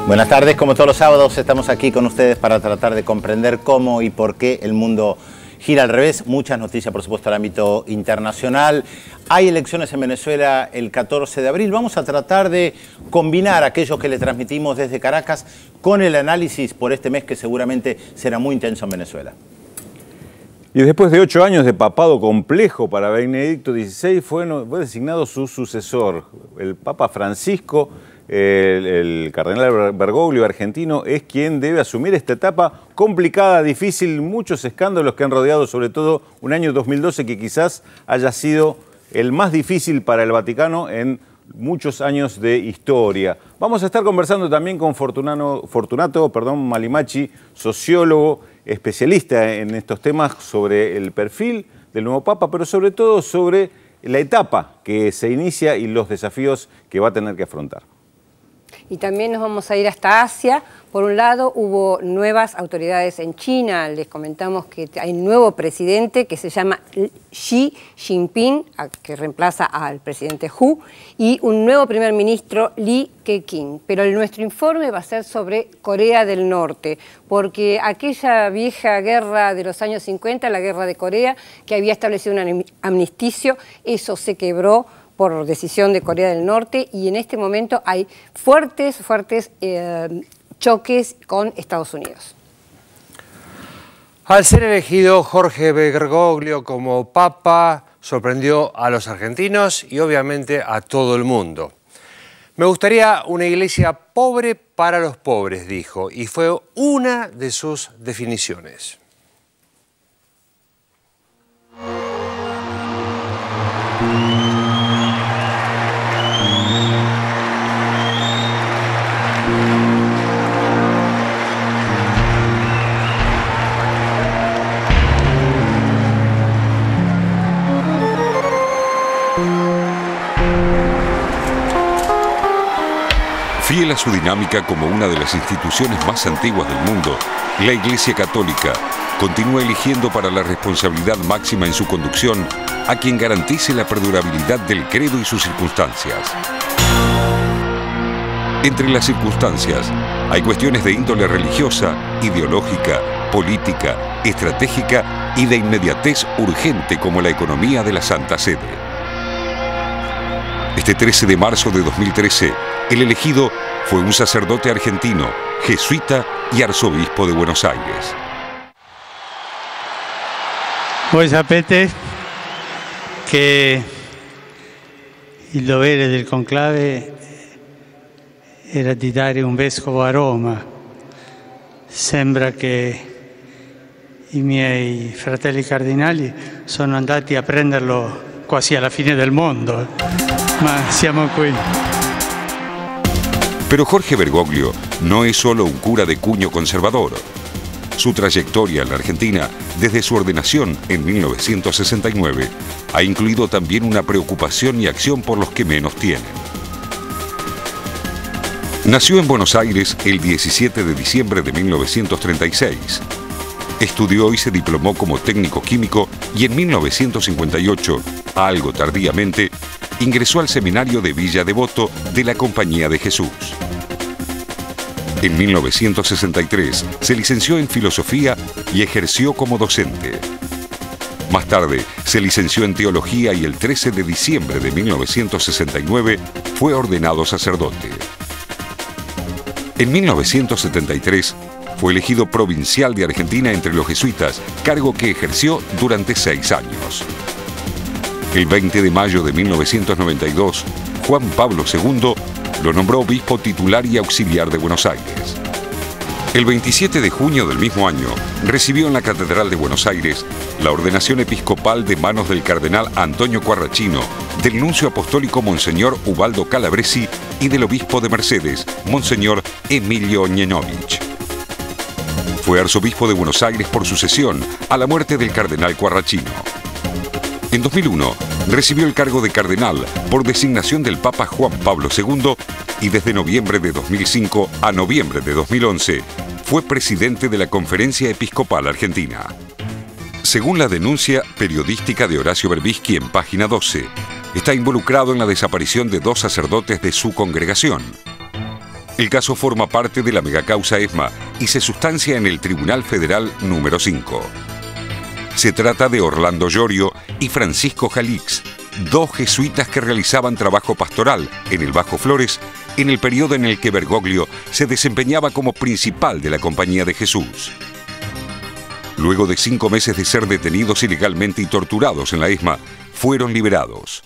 Buenas tardes, como todos los sábados estamos aquí con ustedes para tratar de comprender cómo y por qué el mundo gira al revés. Muchas noticias, por supuesto, al ámbito internacional. Hay elecciones en Venezuela el 14 de abril. Vamos a tratar de combinar aquello que le transmitimos desde Caracas con el análisis por este mes que seguramente será muy intenso en Venezuela. Y después de 8 años de papado complejo para Benedicto XVI, fue designado su sucesor, el Papa Francisco. El cardenal Bergoglio, argentino, es quien debe asumir esta etapa complicada, difícil, muchos escándalos que han rodeado sobre todo un año 2012 que quizás haya sido el más difícil para el Vaticano en muchos años de historia. Vamos a estar conversando también con Fortunato Malimachi, sociólogo, especialista en estos temas sobre el perfil del nuevo Papa, pero sobre todo sobre la etapa que se inicia y los desafíos que va a tener que afrontar. Y también nos vamos a ir hasta Asia. Por un lado, hubo nuevas autoridades en China. Les comentamos que hay un nuevo presidente que se llama Xi Jinping, que reemplaza al presidente Hu, y un nuevo primer ministro, Li Keqiang. Pero nuestro informe va a ser sobre Corea del Norte, porque aquella vieja guerra de los años 50, la guerra de Corea, que había establecido un armisticio, eso se quebró por decisión de Corea del Norte, y en este momento hay fuertes choques con Estados Unidos. Al ser elegido Jorge Bergoglio como Papa, sorprendió a los argentinos y obviamente a todo el mundo. Me gustaría una iglesia pobre para los pobres, dijo, y fue una de sus definiciones. Fiel a su dinámica como una de las instituciones más antiguas del mundo, la Iglesia Católica continúa eligiendo para la responsabilidad máxima en su conducción a quien garantice la perdurabilidad del credo y sus circunstancias. Entre las circunstancias hay cuestiones de índole religiosa, ideológica, política, estratégica y de inmediatez urgente como la economía de la Santa Sede. Este 13 de marzo de 2013, el elegido fue un sacerdote argentino, jesuita y arzobispo de Buenos Aires. Voi sapete che il dovere del conclave era di dare un vescovo a Roma. Sembra che i miei fratelli cardinali sono andati a prenderlo quasi alla fine del mondo, ma siamo qui. Pero Jorge Bergoglio no es solo un cura de cuño conservador. Su trayectoria en la Argentina, desde su ordenación en 1969, ha incluido también una preocupación y acción por los que menos tienen. Nació en Buenos Aires el 17 de diciembre de 1936. Estudió y se diplomó como técnico químico y en 1958, algo tardíamente, ingresó al seminario de Villa Devoto de la Compañía de Jesús. En 1963 se licenció en filosofía y ejerció como docente. Más tarde se licenció en teología y el 13 de diciembre de 1969 fue ordenado sacerdote. En 1973 fue elegido provincial de Argentina entre los jesuitas, cargo que ejerció durante 6 años. El 20 de mayo de 1992, Juan Pablo II lo nombró obispo titular y auxiliar de Buenos Aires. El 27 de junio del mismo año, recibió en la Catedral de Buenos Aires la ordenación episcopal de manos del cardenal Antonio Quarrachino, del nuncio apostólico Monseñor Ubaldo Calabresi y del obispo de Mercedes, Monseñor Emilio Oñenovich. Fue arzobispo de Buenos Aires por sucesión a la muerte del cardenal Quarrachino. En 2001, recibió el cargo de cardenal por designación del Papa Juan Pablo II y desde noviembre de 2005 a noviembre de 2011 fue presidente de la Conferencia Episcopal Argentina. Según la denuncia periodística de Horacio Berbisky en página 12, está involucrado en la desaparición de 2 sacerdotes de su congregación. El caso forma parte de la megacausa ESMA y se sustancia en el Tribunal Federal número 5. Se trata de Orlando Llorio y Francisco Jalix, 2 jesuitas que realizaban trabajo pastoral en el Bajo Flores en el periodo en el que Bergoglio se desempeñaba como principal de la Compañía de Jesús. Luego de 5 meses de ser detenidos ilegalmente y torturados en la ESMA, fueron liberados.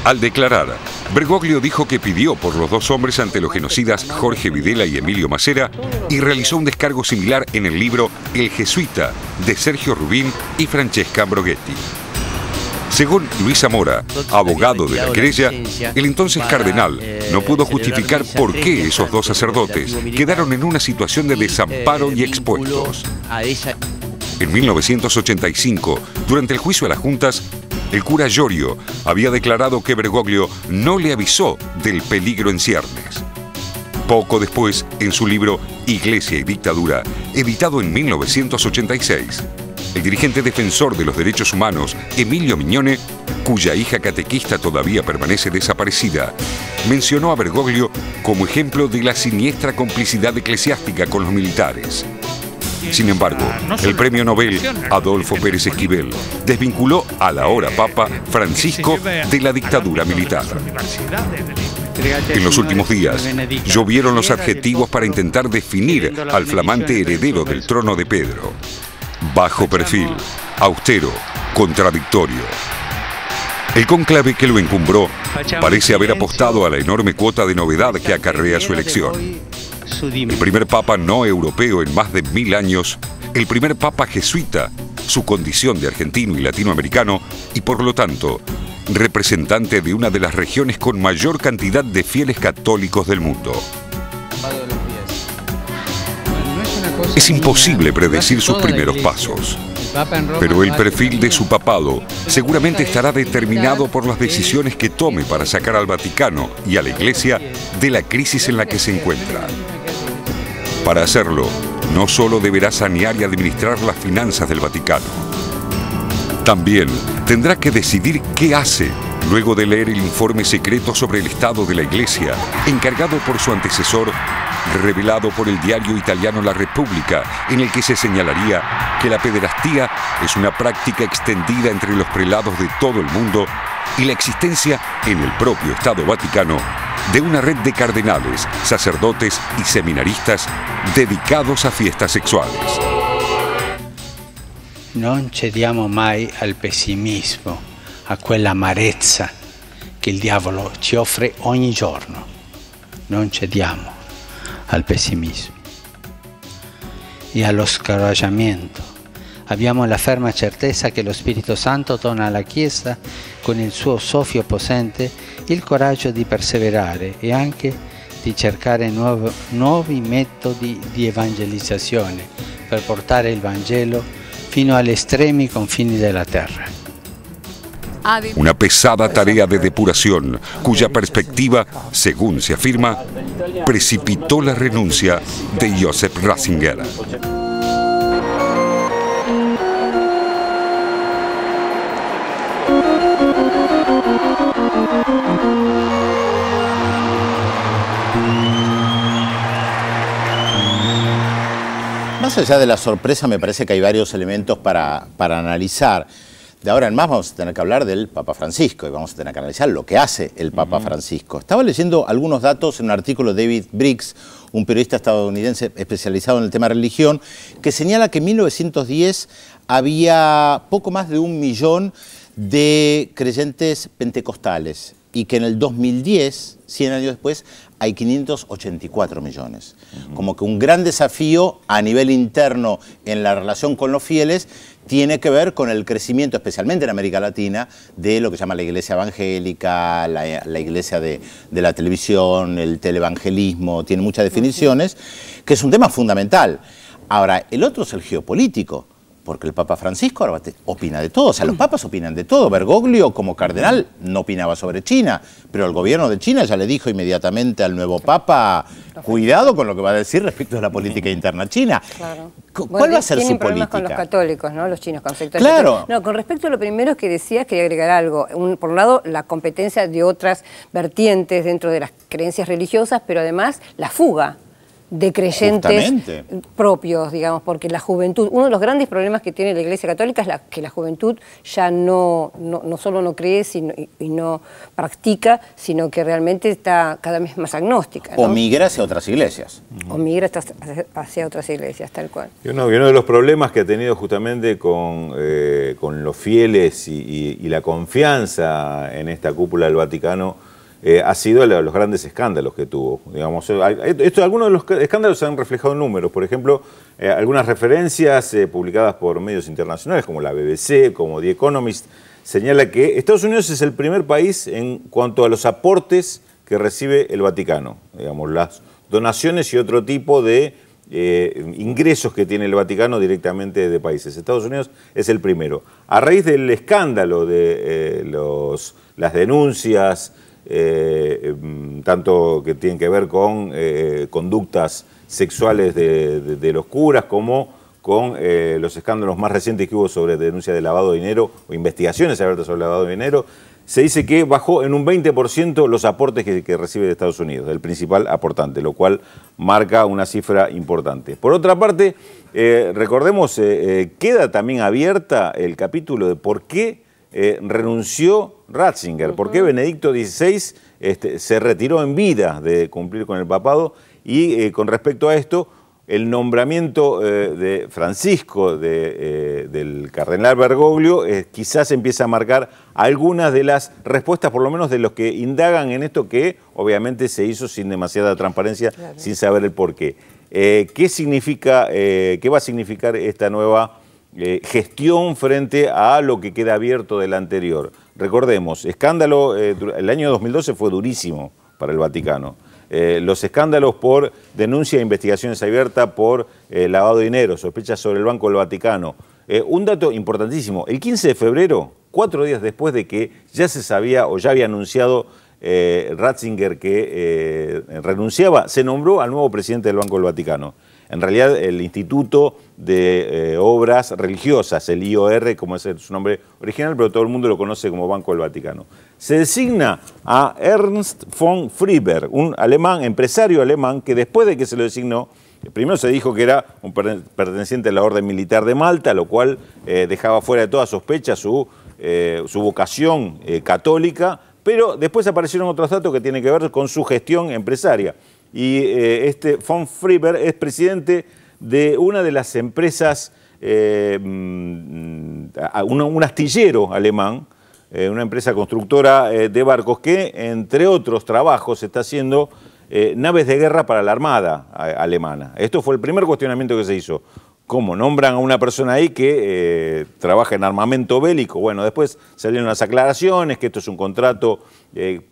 Al declarar, Bergoglio dijo que pidió por los 2 hombres ante los genocidas Jorge Videla y Emilio Macera y realizó un descargo similar en el libro El Jesuita de Sergio Rubín y Francesca Ambrogetti. Según Luis Zamora, abogado de la querella, el entonces cardenal no pudo justificar por qué esos 2 sacerdotes quedaron en una situación de desamparo y expuestos. En 1985, durante el juicio a las juntas, el cura Llorio había declarado que Bergoglio no le avisó del peligro en ciernes. Poco después, en su libro Iglesia y Dictadura, editado en 1986, el dirigente defensor de los derechos humanos, Emilio Mignone, cuya hija catequista todavía permanece desaparecida, mencionó a Bergoglio como ejemplo de la siniestra complicidad eclesiástica con los militares. Sin embargo, el premio Nobel Adolfo Pérez Esquivel desvinculó al ahora Papa Francisco de la dictadura militar. En los últimos días, llovieron los adjetivos para intentar definir al flamante heredero del trono de Pedro. Bajo perfil, austero, contradictorio. El cónclave que lo encumbró parece haber apostado a la enorme cuota de novedad que acarrea su elección. El primer papa no europeo en más de 1000 años, el primer papa jesuita, su condición de argentino y latinoamericano, y por lo tanto, representante de una de las regiones con mayor cantidad de fieles católicos del mundo. Es imposible predecir sus primeros pasos, pero el perfil de su papado seguramente estará determinado por las decisiones que tome para sacar al Vaticano y a la Iglesia de la crisis en la que se encuentra. Para hacerlo, no solo deberá sanear y administrar las finanzas del Vaticano, también tendrá que decidir qué hace luego de leer el informe secreto sobre el estado de la Iglesia, encargado por su antecesor, revelado por el diario italiano La Repubblica, en el que se señalaría que la pederastía es una práctica extendida entre los prelados de todo el mundo y la existencia en el propio Estado Vaticano de una red de cardenales, sacerdotes y seminaristas dedicados a fiestas sessuali. Non cediamo mai al pessimismo, a quella amarezza che il diavolo ci offre ogni giorno. Non cediamo al pessimismo e allo scoraggiamento. Abbiamo la ferma certezza che lo Spirito Santo dona alla Chiesa, con il suo soffio possente, il coraggio di perseverare e anche di cercare nuovi metodi di evangelizzazione per portare il Vangelo fino agli estremi confini della terra. Una pesada tarea de depuración, cuya perspectiva, según se afirma, precipitó la renuncia de Joseph Ratzinger. Más allá de la sorpresa, me parece que hay varios elementos para analizar. de ahora en más vamos a tener que hablar del Papa Francisco y vamos a tener que analizar lo que hace el Papa Francisco. Estaba leyendo algunos datos en un artículo de David Briggs, un periodista estadounidense especializado en el tema religión, que señala que en 1910 había poco más de 1 millón de creyentes pentecostales y que en el 2010, 100 años después, hay 584 millones. Como que un gran desafío a nivel interno en la relación con los fieles tiene que ver con el crecimiento, especialmente en América Latina, de lo que se llama la iglesia evangélica, la iglesia de la televisión, el televangelismo, tiene muchas definiciones, que es un tema fundamental. Ahora, el otro es el geopolítico, porque el Papa Francisco ahora opina de todo, o sea, los papas opinan de todo. Bergoglio, como cardenal, no opinaba sobre China, pero el gobierno de China ya le dijo inmediatamente al nuevo Papa, cuidado con lo que va a decir respecto a la política interna china. Claro. ¿Cuál va a ser su tienen problemas política? con los católicos, ¿no? Los chinos con sectores. Claro. No, con respecto a lo primero que decías, quería agregar algo. Por un lado, la competencia de otras vertientes dentro de las creencias religiosas, pero además la fuga de creyentes propios, digamos, porque la juventud, uno de los grandes problemas que tiene la Iglesia Católica es que la juventud ya no solo no cree y no practica, sino que realmente está cada vez más agnóstica, ¿no? O migra hacia otras iglesias. O migra hacia otras iglesias, tal cual. Y uno de los problemas que ha tenido justamente con los fieles y la confianza en esta cúpula del Vaticano ha sido los grandes escándalos que tuvo. Digamos, algunos de los escándalos se han reflejado en números. Por ejemplo, algunas referencias publicadas por medios internacionales como la BBC, como The Economist, señala que Estados Unidos es el primer país en cuanto a los aportes que recibe el Vaticano. Digamos, las donaciones y otro tipo de ingresos que tiene el Vaticano directamente de países. Estados Unidos es el primero. A raíz del escándalo de las denuncias, tanto que tienen que ver con conductas sexuales de los curas, como con los escándalos más recientes que hubo sobre denuncia de lavado de dinero o investigaciones abiertas sobre lavado de dinero, se dice que bajó en un 20% los aportes que recibe de Estados Unidos, el principal aportante, lo cual marca una cifra importante. Por otra parte, recordemos, queda también abierta el capítulo de por qué renunció Ratzinger, por qué Benedicto XVI se retiró en vida de cumplir con el papado, y con respecto a esto, el nombramiento de Francisco del cardenal Bergoglio quizás empieza a marcar algunas de las respuestas, por lo menos de los que indagan en esto, que obviamente se hizo sin demasiada transparencia, claro, sin saber el porqué. ¿Qué significa, qué va a significar esta nueva gestión frente a lo que queda abierto del anterior? Recordemos, escándalo, el año 2012 fue durísimo para el Vaticano. Los escándalos por denuncia e investigaciones abiertas por lavado de dinero, sospechas sobre el Banco del Vaticano. Un dato importantísimo, el 15 de febrero, 4 días después de que ya se sabía o ya había anunciado Ratzinger que renunciaba, se nombró al nuevo presidente del Banco del Vaticano. En realidad, el Instituto de Obras Religiosas, el IOR, como es su nombre original, pero todo el mundo lo conoce como Banco del Vaticano. Se designa a Ernst von Frieber, un alemán, empresario alemán, que después de que se lo designó, primero se dijo que era un perteneciente a la Orden Militar de Malta, lo cual dejaba fuera de toda sospecha su vocación católica, pero después aparecieron otros datos que tienen que ver con su gestión empresaria. Y von Frieber es presidente de una de las empresas, un astillero alemán, una empresa constructora de barcos que, entre otros trabajos, está haciendo naves de guerra para la Armada alemana. Esto fue el primer cuestionamiento que se hizo. ¿Cómo nombran a una persona ahí que trabaja en armamento bélico? Bueno, después salieron las aclaraciones, que esto es un contrato,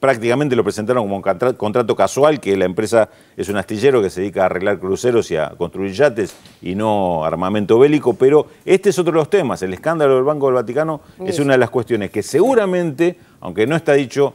prácticamente lo presentaron como un contrato casual, que la empresa es un astillero que se dedica a arreglar cruceros y a construir yates y no armamento bélico, pero este es otro de los temas. El escándalo del Banco del Vaticano es una de las cuestiones que seguramente, aunque no está dicho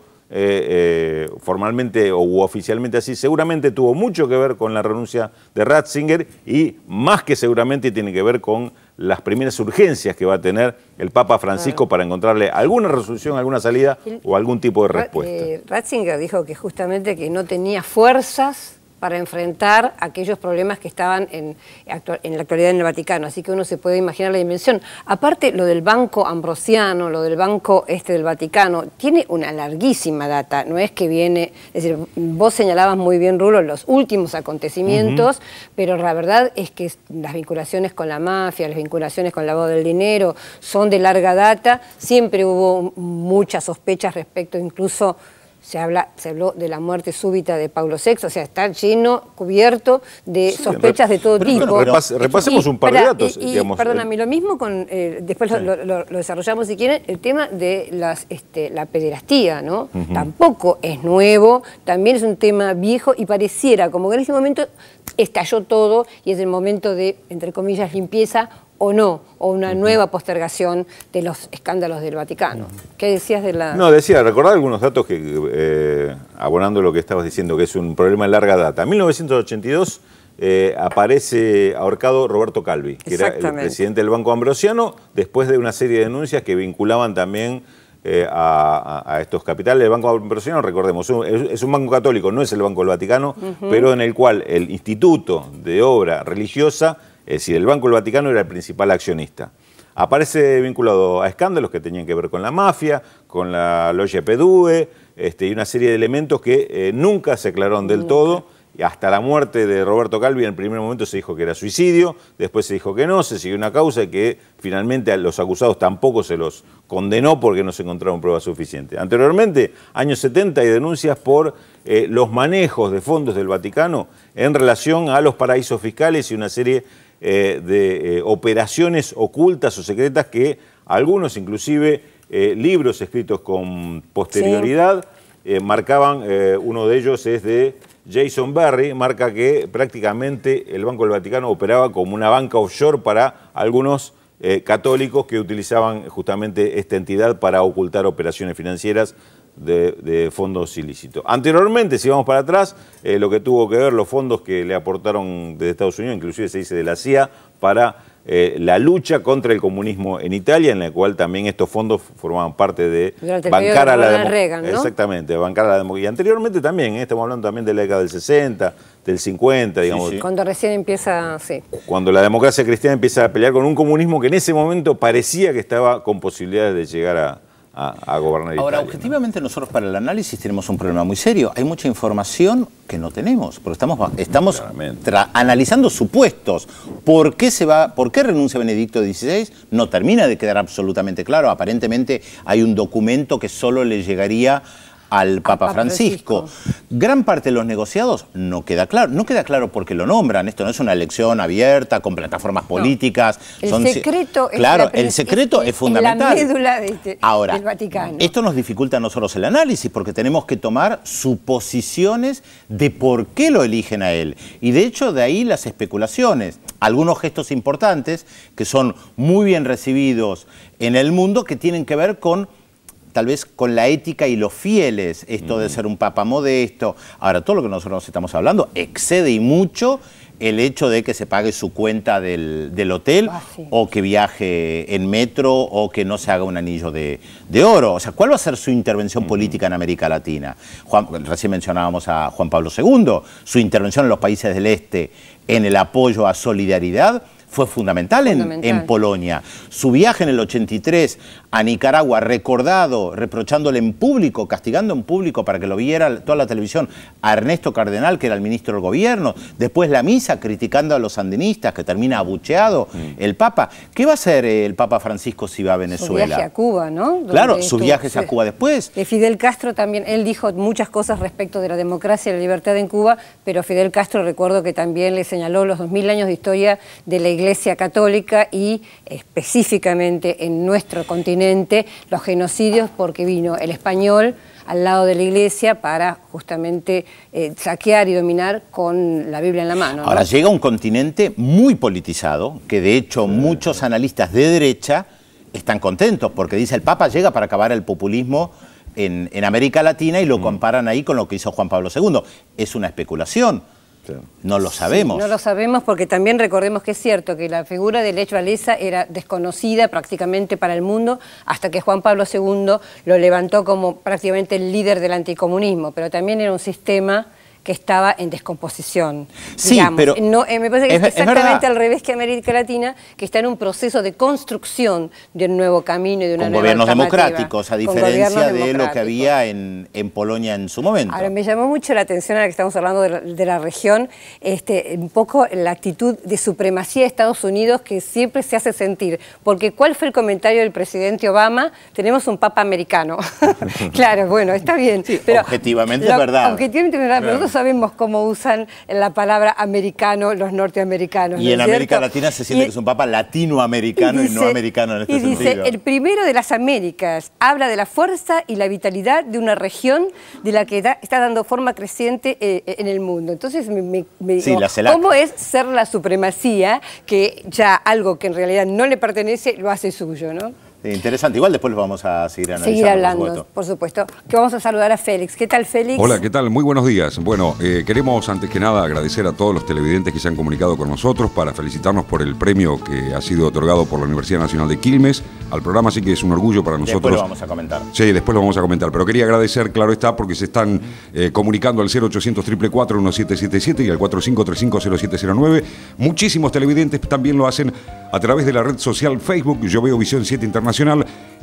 formalmente o oficialmente así, seguramente tuvo mucho que ver con la renuncia de Ratzinger, y más que seguramente tiene que ver con las primeras urgencias que va a tener el Papa Francisco para encontrarle alguna resolución, alguna salida o algún tipo de respuesta. Ratzinger dijo que justamente que no tenía fuerzas para enfrentar aquellos problemas que estaban en la actualidad en el Vaticano. Así que uno se puede imaginar la dimensión. Aparte, lo del Banco Ambrosiano, lo del Banco del Vaticano, tiene una larguísima data. No es que viene... Es decir, vos señalabas muy bien, Rulo, los últimos acontecimientos, pero la verdad es que las vinculaciones con la mafia, las vinculaciones con el lavado del dinero, son de larga data. Siempre hubo muchas sospechas respecto, incluso se habló de la muerte súbita de Pablo VI, o sea, está lleno, cubierto de sospechas de todo tipo. Repasemos un par de datos. Digamos, perdóname, lo mismo con, después lo desarrollamos si quieren, el tema de la pederastía, ¿no? Tampoco es nuevo, también es un tema viejo y pareciera como que en ese momento estalló todo y es el momento de, entre comillas, limpieza o no, o una nueva postergación de los escándalos del Vaticano. ¿Qué decías de la...? No, decía, recordar algunos datos que, abonando lo que estabas diciendo, que es un problema de larga data. En 1982 aparece ahorcado Roberto Calvi, que era el presidente del Banco Ambrosiano, después de una serie de denuncias que vinculaban también a estos capitales. El Banco Ambrosiano, recordemos, es un banco católico, no es el Banco del Vaticano, pero en el cual el Instituto de Obra Religiosa, es decir, el Banco del Vaticano era el principal accionista. Aparece vinculado a escándalos que tenían que ver con la mafia, con la Logia Pedue, y una serie de elementos que nunca se aclararon del todo. Y hasta la muerte de Roberto Calvi, en el primer momento se dijo que era suicidio, después se dijo que no, se siguió una causa y que finalmente a los acusados tampoco se los condenó porque no se encontraron pruebas suficientes. Anteriormente, años 70, hay denuncias por los manejos de fondos del Vaticano en relación a los paraísos fiscales y una serie de operaciones ocultas o secretas que algunos, inclusive libros escritos con posterioridad, marcaban. Uno de ellos es de Jason Berry, marca que prácticamente el Banco del Vaticano operaba como una banca offshore para algunos católicos que utilizaban justamente esta entidad para ocultar operaciones financieras de fondos ilícitos. Anteriormente, si vamos para atrás, lo que tuvo que ver los fondos que le aportaron desde Estados Unidos, inclusive se dice de la CIA, para la lucha contra el comunismo en Italia, en la cual también estos fondos formaban parte de bancar a la democracia. ¿No? Exactamente, bancar a la democracia. Y anteriormente también, estamos hablando también de la década del 60, del 50, digamos. Sí. Cuando recién empieza, sí. Cuando la democracia cristiana empieza a pelear con un comunismo que en ese momento parecía que estaba con posibilidades de llegar a gobernar Italia. Ahora, objetivamente nosotros para el análisis tenemos un problema muy serio. Hay mucha información que no tenemos, porque estamos analizando supuestos. ¿Por qué renuncia Benedicto XVI? No termina de quedar absolutamente claro. Aparentemente hay un documento que solo le llegaría al Papa Francisco. Gran parte de los negociados no queda claro. No queda claro porque lo nombran. Esto no es una elección abierta con plataformas políticas. El secreto el secreto es fundamental. La médula del Vaticano. Esto nos dificulta a nosotros el análisis porque tenemos que tomar suposiciones de por qué lo eligen a él. Y de hecho de ahí las especulaciones. Algunos gestos importantes que son muy bien recibidos en el mundo que tienen que ver con tal vez con la ética y los fieles, esto de ser un papa modesto. Ahora, todo lo que nosotros estamos hablando excede y mucho el hecho de que se pague su cuenta del hotel o que viaje en metro o que no se haga un anillo de oro. O sea, ¿cuál va a ser su intervención política en América Latina? Recién mencionábamos a Juan Pablo II, su intervención en los países del Este en el apoyo a Solidaridad fue fundamental. En Polonia. Su viaje en el 83 a Nicaragua, recordado, reprochándole en público, castigando en público para que lo viera toda la televisión a Ernesto Cardenal, que era el ministro del gobierno. Después la misa criticando a los sandinistas, que termina abucheado el Papa. ¿Qué va a hacer el Papa Francisco si va a Venezuela? Su viaje a Cuba, ¿no? Claro, su viaje a Cuba después. De Fidel Castro también, él dijo muchas cosas respecto de la democracia y la libertad en Cuba, pero Fidel Castro recuerdo que también le señaló los 2000 años de historia de la Iglesia Católica y específicamente en nuestro continente los genocidios, porque vino el español al lado de la Iglesia para justamente saquear y dominar con la Biblia en la mano, ¿no? Ahora llega un continente muy politizado, que de hecho muchos analistas de derecha están contentos, porque dice el Papa llega para acabar el populismo en América Latina y lo comparan ahí con lo que hizo Juan Pablo II. Es una especulación. No lo sabemos. Sí, no lo sabemos porque también recordemos que es cierto que la figura de Lech Walesa era desconocida prácticamente para el mundo hasta que Juan Pablo II lo levantó como prácticamente el líder del anticomunismo, pero también era un sistema que estaba en descomposición. Sí, digamos. pero No, me parece que es exactamente verdad. al revés que América Latina, que está en un proceso de construcción de un nuevo camino y de una con nueva gobiernos alternativa. democráticos, a Con diferencia gobiernos de lo que democráticos. había en Polonia en su momento. Ahora, me llamó mucho la atención, ahora que estamos hablando de la región, un poco la actitud de supremacía de Estados Unidos que siempre se hace sentir. Porque ¿cuál fue el comentario del presidente Obama? Tenemos un papa americano. Claro, bueno, está bien. Sí, pero objetivamente es verdad. Objetivamente es verdad, pero nosotros sabemos cómo usan la palabra americano los norteamericanos. Y ¿no en es América cierto? Latina se siente que es un papa latinoamericano y no americano en este y sentido. dice, el primero de las Américas, habla de la fuerza y la vitalidad de una región de la que está dando forma creciente en el mundo. Entonces me Sí, digo, la CELAC. ¿cómo es ser la supremacía que ya algo que en realidad no le pertenece lo hace suyo, ¿no? Interesante, igual después lo vamos a seguir analizando. Seguir hablando, por supuesto. por supuesto. Que vamos a saludar a Félix. ¿Qué tal, Félix? Hola, ¿qué tal? Muy buenos días. Bueno, queremos antes que nada agradecer a todos los televidentes que se han comunicado con nosotros para felicitarnos por el premio que ha sido otorgado por la Universidad Nacional de Quilmes. Al programa sí que es un orgullo para nosotros. Después lo vamos a comentar. Sí, después lo vamos a comentar, pero quería agradecer, claro está, porque se están comunicando al 0800 444 1777 y al 45350709. Muchísimos televidentes también lo hacen a través de la red social Facebook. Yo veo Visión 7 Internacional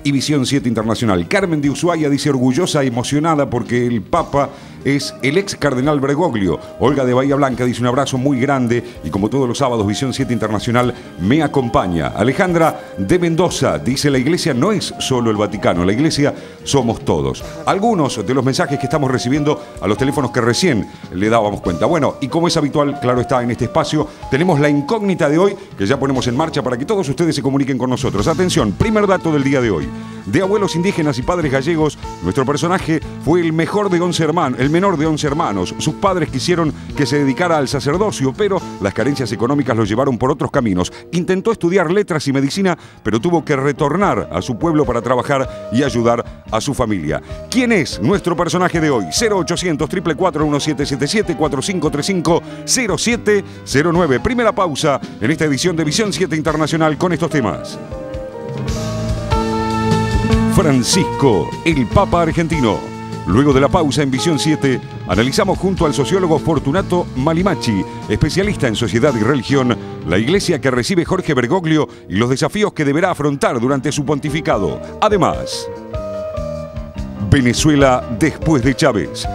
y Visión 7 Internacional. Carmen de Ushuaia dice orgullosa y emocionada porque el Papa es el ex cardenal Bergoglio. Olga de Bahía Blanca dice un abrazo muy grande y como todos los sábados Visión 7 Internacional me acompaña. Alejandra de Mendoza dice la iglesia no es solo el Vaticano, la iglesia somos todos. Algunos de los mensajes que estamos recibiendo a los teléfonos que recién le dábamos cuenta. Bueno, y como es habitual, claro está, en este espacio tenemos la incógnita de hoy que ya ponemos en marcha para que todos ustedes se comuniquen con nosotros. Atención, primer dato del día de hoy. De abuelos indígenas y padres gallegos, nuestro personaje fue el menor de 11 hermanos. Sus padres quisieron que se dedicara al sacerdocio, pero las carencias económicas lo llevaron por otros caminos. Intentó estudiar letras y medicina, pero tuvo que retornar a su pueblo para trabajar y ayudar a su familia. ¿Quién es nuestro personaje de hoy? 0800 444 1777 4535 0709. Primera pausa en esta edición de Visión 7 Internacional con estos temas. Francisco, el Papa argentino. Luego de la pausa en Visión 7, analizamos junto al sociólogo Fortunato Malimachi, especialista en sociedad y religión, la iglesia que recibe Jorge Bergoglio y los desafíos que deberá afrontar durante su pontificado. Además, Venezuela después de Chávez.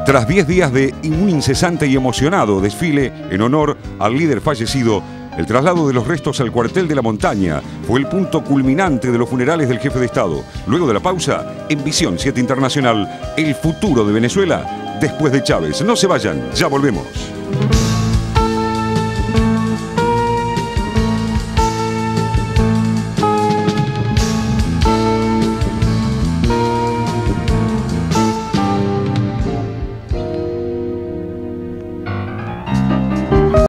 Tras 10 días de un incesante y emocionado desfile en honor al líder fallecido, el traslado de los restos al cuartel de la montaña fue el punto culminante de los funerales del jefe de Estado. Luego de la pausa, en Visión 7 Internacional, el futuro de Venezuela después de Chávez. No se vayan, ya volvemos.